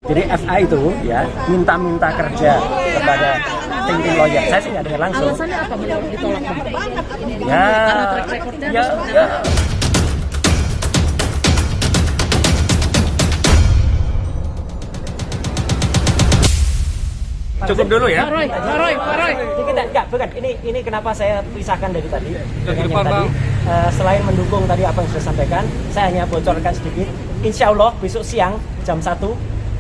Jadi FA itu ya minta kerja kepada tim lawyer. Saya sih nggak dengar langsung. Alasannya apa beliau ditolak? Ya, Karena track recordnya ya. Cukup dulu ya. Pak Roy. Ini kita bukan. Ini kenapa saya pisahkan dari tadi. Dengan yang Bang. tadi selain mendukung tadi apa yang sudah sampaikan, saya hanya bocorkan sedikit. Insya Allah besok siang jam 1.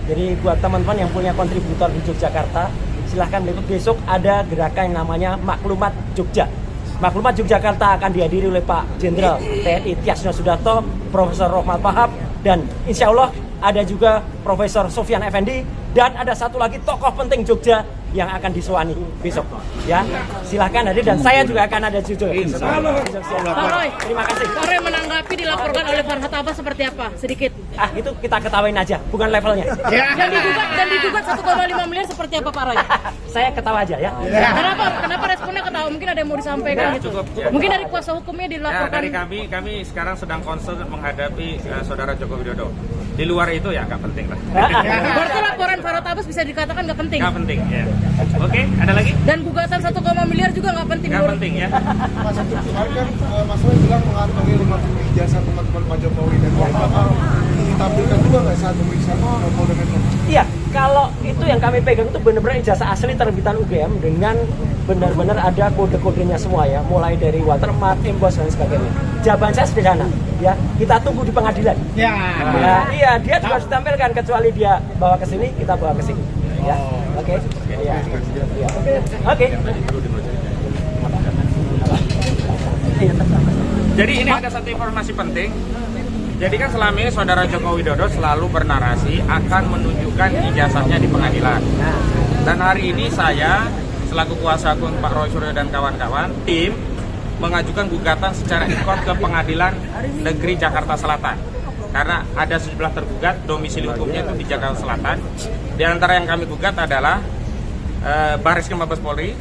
Jadi buat teman-teman yang punya kontributor di Yogyakarta, silahkan besok ada gerakan yang namanya Maklumat Jogja. Maklumat Yogyakarta akan dihadiri oleh Pak Jenderal TNI Tyasno Sudarto, Profesor Rohmat Wahab, dan insya Allah ada juga Profesor Sofyan Effendi, dan ada satu lagi tokoh penting Jogja yang akan disuani besok. Ya, silahkan hadir dan saya juga akan ada juga. Pak Roy, Terima kasih. Pak Roy menanggapi dilaporkan oleh Farhad Abbas seperti apa? Sedikit. Itu kita ketawain aja, bukan levelnya. Dan digugat 1,5 miliar seperti apa Pak Roy? Saya ketawa aja ya. Kenapa responnya ketawa? Mungkin ada yang mau disampaikan gitu. Cukup, ya. Mungkin dari kuasa hukumnya Ya, dilaporkan. dari kami sekarang sedang concern menghadapi saudara Joko Widodo. Di luar itu ya nggak penting lah. Berarti laporan Farhad Abbas bisa dikatakan nggak penting. Nggak penting ya. Oke, ada lagi? Dan gugatan 1, miliar juga nggak penting. Nggak penting ya. Mas, kemarin kan Mas Roy bilang mengantongi 50 ijazah teman-teman Pak Jokowi dan bakal ditampilkan juga nggak saat pemeriksaan Polda Metro? Iya, kalau itu yang kami pegang itu benar-benar ijazah asli terbitan UGM dengan benar-benar ada kode-kodenya semua ya, mulai dari watermark, emboss dan sebagainya. Jawaban saya sederhana, ya kita tunggu di pengadilan. Ya, iya dia juga harus ditampilkan kecuali dia bawa ke sini, kita bawa ke sini. Ya, oke. Iya. Oke. Jadi ini ada satu informasi penting. Jadi kan selama ini saudara Joko Widodo selalu bernarasi akan menunjukkan ijazahnya di pengadilan. Dan hari ini saya selaku kuasa hukum Pak Roy Suryo dan kawan-kawan tim mengajukan gugatan secara ikut ke Pengadilan Negeri Jakarta Selatan. Karena ada sejumlah tergugat domisili hukumnya itu di Jakarta Selatan. Di antara yang kami gugat adalah Barreskrim Mabes Polri,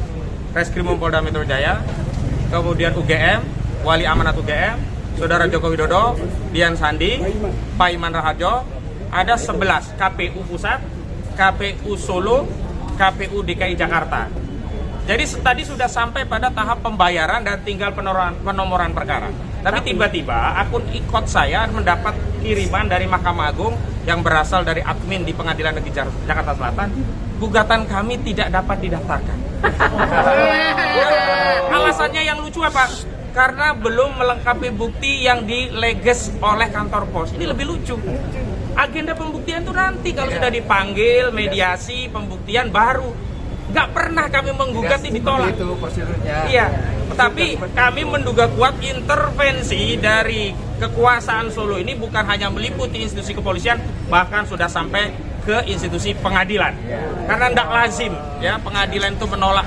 Reskrim Polda Metro Jaya, kemudian UGM, Wali Amanat UGM, Saudara Joko Widodo, Dian Sandi, Pak Iman Raharjo, ada 11 KPU Pusat, KPU Solo, KPU DKI Jakarta. Jadi tadi sudah sampai pada tahap pembayaran dan tinggal penomoran perkara. Tapi tiba-tiba akun ikot saya mendapat kiriman dari Mahkamah Agung yang berasal dari admin di Pengadilan Negeri Jakarta Selatan. Gugatan kami tidak dapat didaftarkan. Alasannya yang lucu apa? Karena belum melengkapi bukti yang dileges oleh kantor pos. Ini lebih lucu. Agenda pembuktian itu nanti kalau sudah dipanggil, mediasi, pembuktian baru. Nggak pernah kami menggugat ini ditolak. Itu prosedurnya. Iya, tapi kami menduga kuat intervensi dari kekuasaan Solo ini bukan hanya meliputi institusi kepolisian, bahkan sudah sampai ke institusi pengadilan. Karena tidak lazim ya pengadilan itu menolak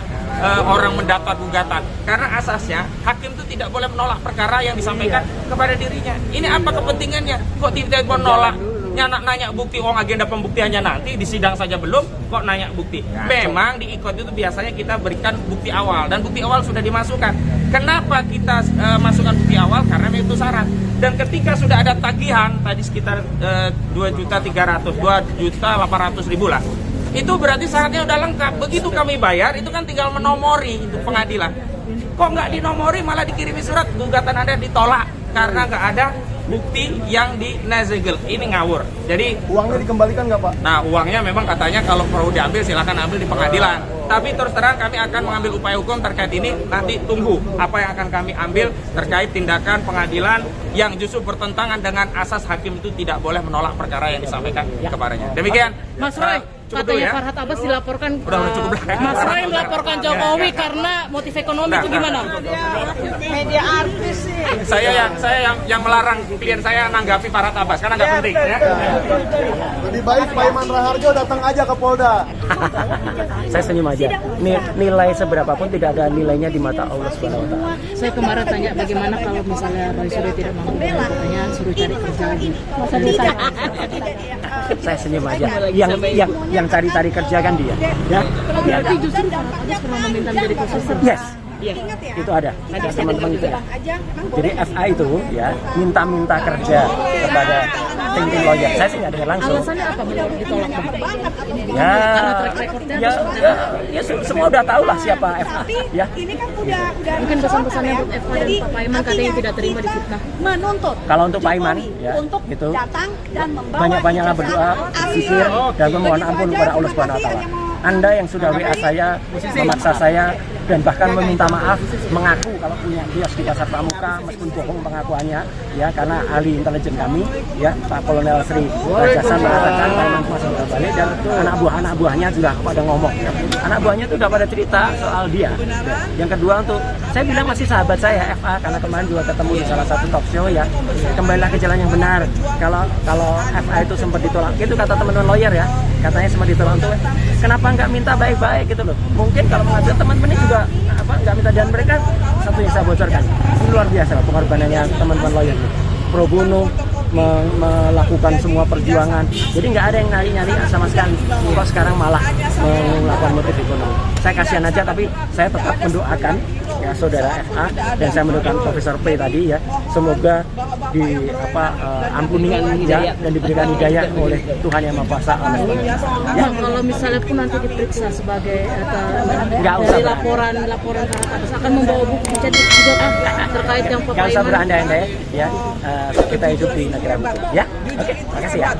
orang mendaftar gugatan. Karena asasnya hakim itu tidak boleh menolak perkara yang disampaikan kepada dirinya. Ini apa kepentingannya? Kok tiba-tiba menolak? Nanya bukti, agenda pembuktiannya nanti di sidang saja belum, kok nanya bukti. Memang di ikut itu biasanya kita berikan bukti awal, dan bukti awal sudah dimasukkan. Kenapa kita masukkan bukti awal? Karena itu syarat. Dan ketika sudah ada tagihan tadi sekitar 2.800.000 lah, itu berarti syaratnya udah lengkap. Begitu kami bayar, itu kan tinggal menomori itu pengadilan. Kok nggak dinomori, malah dikirimi surat gugatan Anda ditolak karena nggak ada bukti yang di nazegel. Ini ngawur. Jadi Uangnya dikembalikan nggak Pak? nah uangnya memang katanya kalau perlu diambil silakan ambil di pengadilan. Tapi terus terang kami akan mengambil upaya hukum terkait ini. Nanti tunggu apa yang akan kami ambil terkait tindakan pengadilan yang justru bertentangan dengan asas hakim itu tidak boleh menolak perkara yang disampaikan kepadanya. Demikian. Mas Roy, Cukup dulu katanya ya. Farhad Abbas dilaporkan Udah cukup lah. Mas Roy melaporkan Jokowi karena motif ekonomi itu gimana? Media artis sih. Saya yang melarang klien saya nanggapi Farhad Abbas karena nggak penting ya. Lebih baik Pak Iman Raharjo datang aja ke Polda. Saya senyum aja. Nilai seberapapun tidak ada nilainya di mata Allah Subhanahu wa taala. Saya kemarin tanya bagaimana kalau misalnya Roy Suryo tidak mampu, katanya suruh cari kerja lagi. Saya senyum aja. Yang cari-cari kerja kan dia. Ya. Berarti justru Farhad Abbas pernah meminta menjadi konsultan. Yes. Ingat ya, Itu ada teman-teman itu ya. aja memang Jadi FA itu ya minta kerja kepada tim lawyer. Saya sih nggak dengar langsung. Alasannya apa beliau ditolak? Semua udah tahu lah siapa FA. Tapi Ya. ini kan udah Mungkin pesan-pesannya buat Eva dan Jadi, Pak Paiman katanya artinya tidak terima kita difitnah. Menuntut Kalau untuk Pak Iman, Jokowi ya, untuk itu datang dan membawa banyak-banyaklah ijazah berdoa, asli. zikir, dan memohon Begitu ampun aja, kepada Allah terima Subhanahu wa kasih. taala. Hanya mau- Anda yang sudah WA saya, memaksa saya, dan bahkan meminta maaf, mengaku kalau punya kios di Pasar Pramuka, meskipun bohong pengakuannya, ya, karena ahli intelijen kami, ya, Pak Kolonel Sri Rajasan mengatakan Pak Iman masih balik, dan anak buahnya juga pada ngomong, ya. Anak buahnya itu udah pada cerita soal dia. Yang kedua, untuk saya bilang masih sahabat saya FA, karena kemarin juga ketemu di salah satu talk show, ya. Kembalilah ke jalan yang benar. Kalau FA itu sempat ditolak, itu kata teman-teman lawyer, ya, katanya sempat ditolak, untuk kenapa nggak minta baik-baik gitu loh. Mungkin kalau mengajukan teman-teman ini juga nggak minta, dan mereka satu yang saya bocorkan, ini luar biasa lah pengorbanannya teman-teman lawyer, pro bono, melakukan semua perjuangan, jadi nggak ada yang nyari-nyari sama sekali. Kok sekarang malah melakukan motif ekonomi. Saya kasihan aja, tapi saya tetap mendoakan, ya, saudara FA, dan saya mendoakan Profesor P tadi, ya, semoga ampuni, ya, dan diberikan hidayah oleh Tuhan Yang Maha Kuasa. Ya, kalau misalnya pun nanti diperiksa sebagai Nggak usah dari laporan ke atas akan membawa bukti jadi juga terkait yang Pak Nggak usah Paiman. berandai-andai, ya. Kita hidup di negara hukum, ya. Oke, makasih, ya.